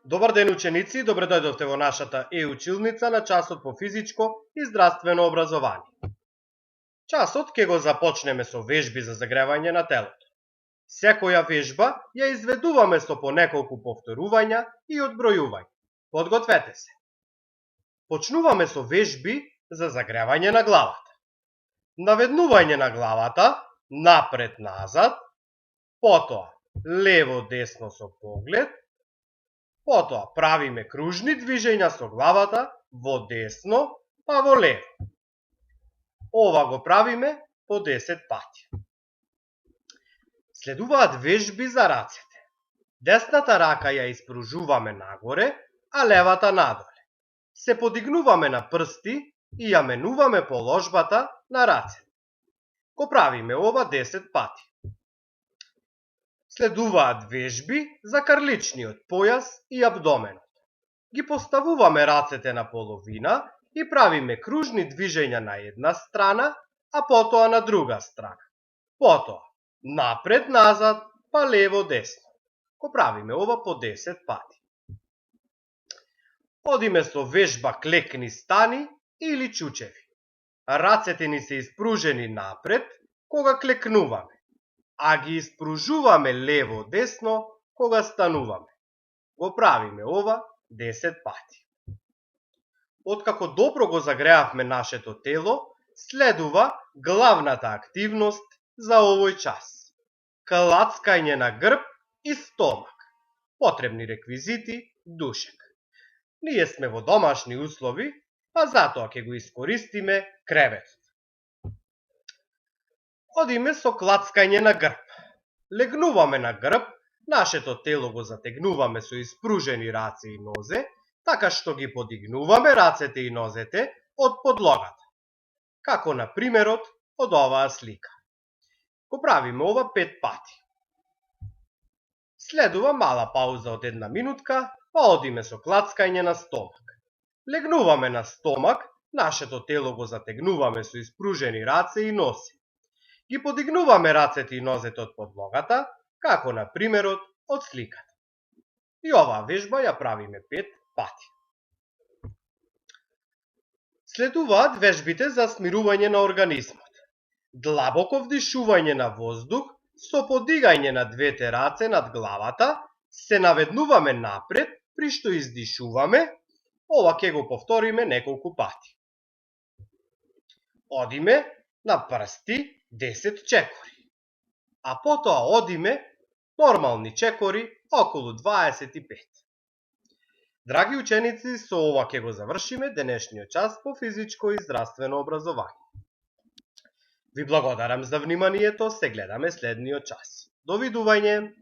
Добар ден, ученици, добре дојдовте во нашата училница на часот по физичко и здравствено образование. Часот ќе го започнеме со вежби за загревање на телото. Секоја вежба ја изведуваме со по неколку повторувања и одбројување. Подгответе се. Почнуваме со вежби за загревање на главата. Наведнување на главата, напред-назад, потоа лево-десно со поглед, потоа правиме кружни движења со главата во десно па во лево. Ова го правиме по 10 пати. Следуваат вежби за рацете. Десната рака ја испружуваме нагоре, а левата надоле. Се подигнуваме на прсти и ја менуваме положбата на рацете. Го правиме ова 10 пати. Следуваат вежби за карличниот појас и абдоменот. Ги поставуваме рацете на половина и правиме кружни движења на една страна, а потоа на друга страна. Потоа напред-назад, па лево-десно. Го правиме ова по 10 пати. Одиме со вежба клекни стани или чучеви. Рацете ни се испружени напред кога клекнуваме, а ги испружуваме лево-десно кога стануваме. Го правиме ова 10 пати. Откако добро го загреавме нашето тело, следува главната активност за овој час. Клацкање на грб и стомак. Потребни реквизити, душек. Ние сме во домашни услови, па затоа ќе го искористиме креветот. Одиме со клацкање на грб. Легнуваме на грб, нашето тело го затегнуваме со испружени раце и нозе, така што ги подигнуваме рацете и нозете од подлогата, како на примерот од оваа слика. Го правиме ова 5 пати. Следува мала пауза од 1 минутка, па одиме со клацкање на стомак. Легнуваме на стомак, нашето тело го затегнуваме со испружени раце и нозе. Ги подигнуваме рацете и нозете од подлогата, како на примерот од сликата. И оваа вежба ја правиме 5 пати. Следуваат вежбите за смирување на организмот. Длабоко вдишување на воздух со подигање на двете раце над главата, се наведнуваме напред, при што издишуваме, ова ќе го повториме неколку пати. Одиме на прсти 10 чекори, а потоа одиме нормални чекори околу 25. Драги ученици, со ова ќе го завршиме денешниот час по физичко и здравствено образование. Ви благодарам за вниманието, се гледаме следниот час. Довидување!